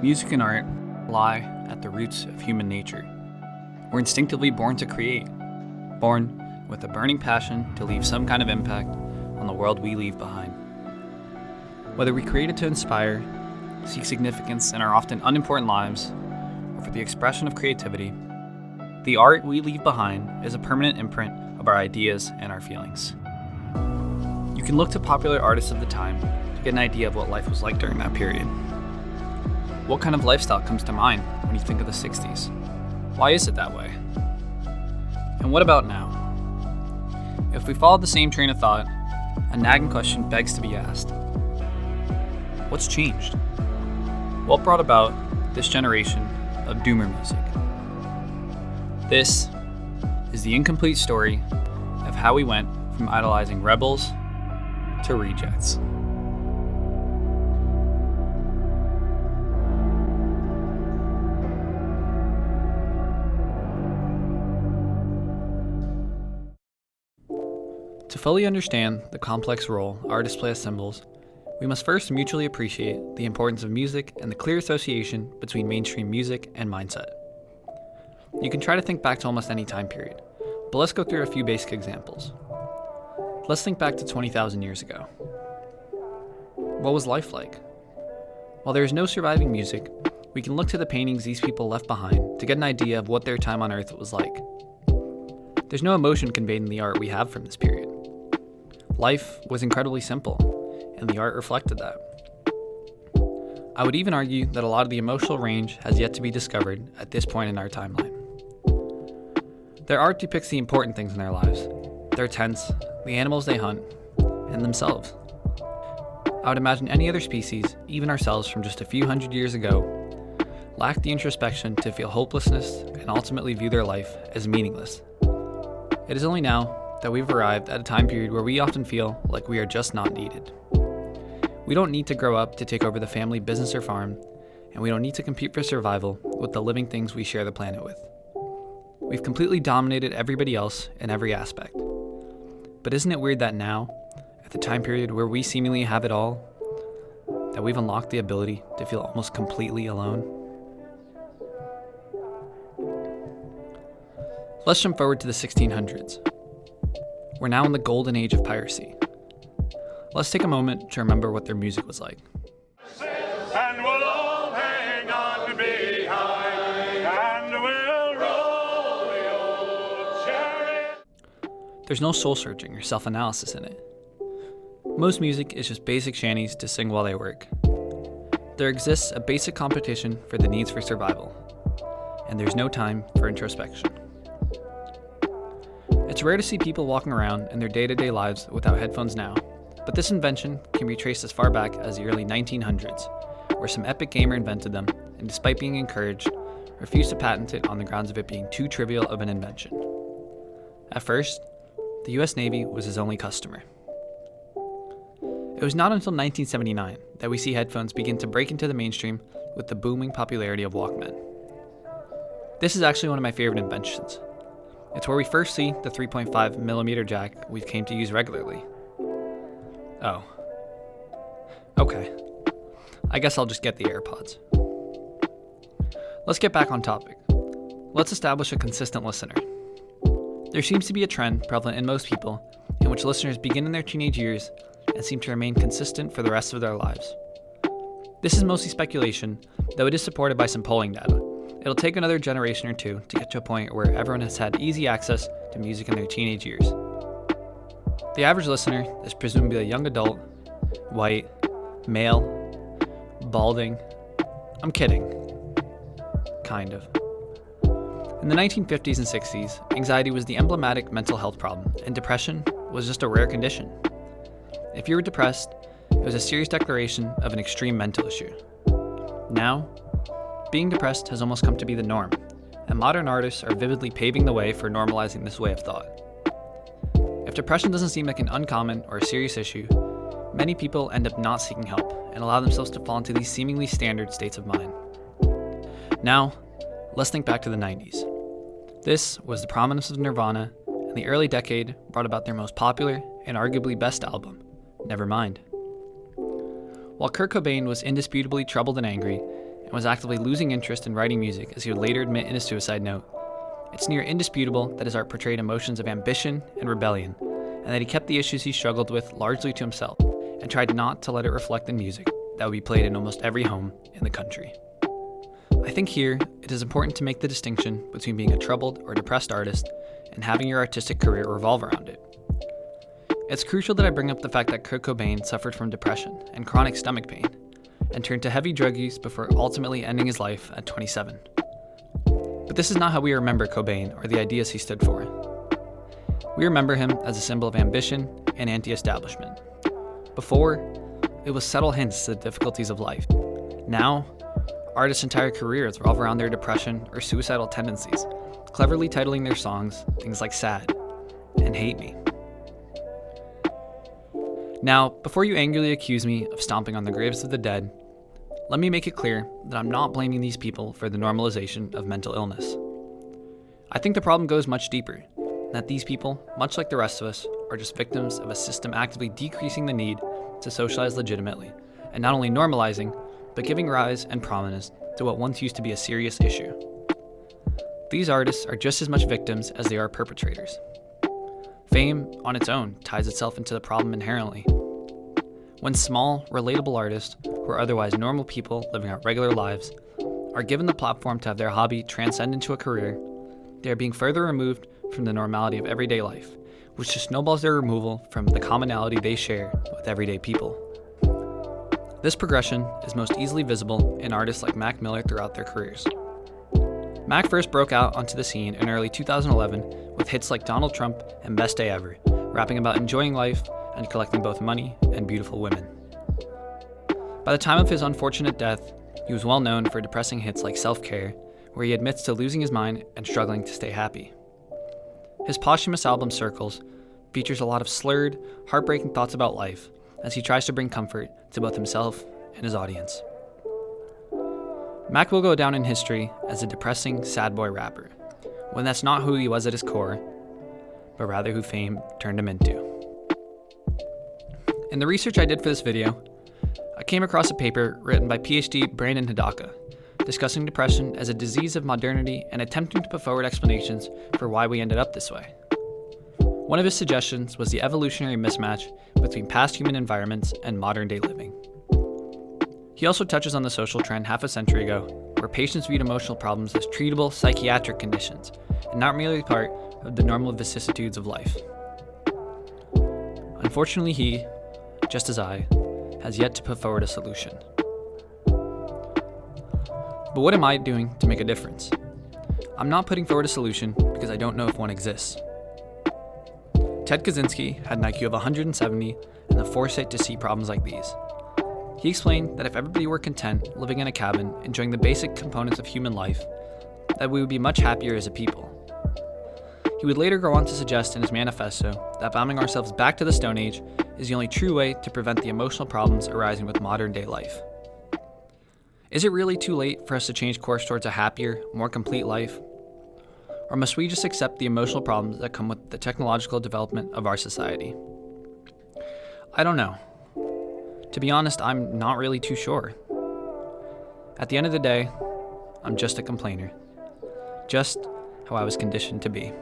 Music and art lie at the roots of human nature. We're instinctively born to create, born with a burning passion to leave some kind of impact on the world we leave behind. Whether we created to inspire, seek significance in our often unimportant lives, or for the expression of creativity, the art we leave behind is a permanent imprint of our ideas and our feelings. You can look to popular artists of the time to get an idea of what life was like during that period. What kind of lifestyle comes to mind when you think of the 60s? Why is it that way? And what about now? If we followed the same train of thought, a nagging question begs to be asked. What's changed? What brought about this generation of doomer music? This is the incomplete story of how we went from idolizing rebels to rejects. To fully understand the complex role artists play as symbols, we must first mutually appreciate the importance of music and the clear association between mainstream music and mindset. You can try to think back to almost any time period, but let's go through a few basic examples. Let's think back to 20,000 years ago. What was life like? While there is no surviving music, we can look to the paintings these people left behind to get an idea of what their time on Earth was like. There's no emotion conveyed in the art we have from this period. Life was incredibly simple, and the art reflected that. I would even argue that a lot of the emotional range has yet to be discovered at this point in our timeline. Their art depicts the important things in their lives, their tents, the animals they hunt, and themselves. I would imagine any other species, even ourselves from just a few hundred years ago, lacked the introspection to feel hopelessness and ultimately view their life as meaningless. It is only now that we've arrived at a time period where we often feel like we are just not needed. We don't need to grow up to take over the family business or farm, and we don't need to compete for survival with the living things we share the planet with. We've completely dominated everybody else in every aspect. But isn't it weird that now, at the time period where we seemingly have it all, that we've unlocked the ability to feel almost completely alone? Let's jump forward to the 1600s. We're now in the golden age of piracy. Let's take a moment to remember what their music was like. And we'll all hang on behind, and we'll roll the old chariot. There's no soul searching or self-analysis in it. Most music is just basic shanties to sing while they work. There exists a basic competition for the needs for survival, and there's no time for introspection. It's rare to see people walking around in their day-to-day lives without headphones now, but this invention can be traced as far back as the early 1900s, where some epic gamer invented them, and despite being encouraged, refused to patent it on the grounds of it being too trivial of an invention. At first, the US Navy was his only customer. It was not until 1979 that we see headphones begin to break into the mainstream with the booming popularity of Walkman. This is actually one of my favorite inventions. It's where we first see the 3.5mm jack we've came to use regularly. Oh. Okay. I guess I'll just get the AirPods. Let's get back on topic. Let's establish a consistent listener. There seems to be a trend prevalent in most people in which listeners begin in their teenage years and seem to remain consistent for the rest of their lives. This is mostly speculation, though it is supported by some polling data. It'll take another generation or two to get to a point where everyone has had easy access to music in their teenage years. The average listener is presumably a young adult, white, male, balding. I'm kidding. Kind of. In the 1950s and 60s, anxiety was the emblematic mental health problem, and depression was just a rare condition. If you were depressed, it was a serious declaration of an extreme mental issue. Now, being depressed has almost come to be the norm, and modern artists are vividly paving the way for normalizing this way of thought. If depression doesn't seem like an uncommon or a serious issue, many people end up not seeking help and allow themselves to fall into these seemingly standard states of mind. Now, let's think back to the 90s. This was the prominence of Nirvana, and the early decade brought about their most popular and arguably best album, Nevermind. While Kurt Cobain was indisputably troubled and angry, and was actively losing interest in writing music, as he would later admit in his suicide note. It's near indisputable that his art portrayed emotions of ambition and rebellion, and that he kept the issues he struggled with largely to himself, and tried not to let it reflect in music that would be played in almost every home in the country. I think here, it is important to make the distinction between being a troubled or depressed artist and having your artistic career revolve around it. It's crucial that I bring up the fact that Kurt Cobain suffered from depression and chronic stomach pain, and turned to heavy drug use before ultimately ending his life at 27. But this is not how we remember Cobain or the ideas he stood for. We remember him as a symbol of ambition and anti-establishment. Before, it was subtle hints to the difficulties of life. Now, artists' entire careers revolve around their depression or suicidal tendencies, cleverly titling their songs things like Sad and Hate Me. Now, before you angrily accuse me of stomping on the graves of the dead, let me make it clear that I'm not blaming these people for the normalization of mental illness. I think the problem goes much deeper, that these people, much like the rest of us, are just victims of a system actively decreasing the need to socialize legitimately, and not only normalizing, but giving rise and prominence to what once used to be a serious issue. These artists are just as much victims as they are perpetrators. Fame, on its own, ties itself into the problem inherently. When small, relatable artists, who are otherwise normal people living out regular lives, are given the platform to have their hobby transcend into a career, they are being further removed from the normality of everyday life, which just snowballs their removal from the commonality they share with everyday people. This progression is most easily visible in artists like Mac Miller throughout their careers. Mac first broke out onto the scene in early 2011 with hits like Donald Trump and Best Day Ever, rapping about enjoying life and collecting both money and beautiful women. By the time of his unfortunate death, he was well known for depressing hits like Self-Care, where he admits to losing his mind and struggling to stay happy. His posthumous album Circles features a lot of slurred, heartbreaking thoughts about life, as he tries to bring comfort to both himself and his audience. Mac will go down in history as a depressing, sad boy rapper, when that's not who he was at his core, but rather who fame turned him into. In the research I did for this video, I came across a paper written by PhD Brandon Hidaka, discussing depression as a disease of modernity and attempting to put forward explanations for why we ended up this way. One of his suggestions was the evolutionary mismatch between past human environments and modern day living. He also touches on the social trend half a century ago, where patients viewed emotional problems as treatable psychiatric conditions, and not merely part of the normal vicissitudes of life. Unfortunately, he, just as I, has yet to put forward a solution. But what am I doing to make a difference? I'm not putting forward a solution because I don't know if one exists. Ted Kaczynski had an IQ of 170 and the foresight to see problems like these. He explained that if everybody were content living in a cabin, enjoying the basic components of human life, that we would be much happier as a people. He would later go on to suggest in his manifesto that bombing ourselves back to the Stone Age is the only true way to prevent the emotional problems arising with modern day life. Is it really too late for us to change course towards a happier, more complete life? Or must we just accept the emotional problems that come with the technological development of our society? I don't know. To be honest, I'm not really too sure. At the end of the day, I'm just a complainer. Just how I was conditioned to be.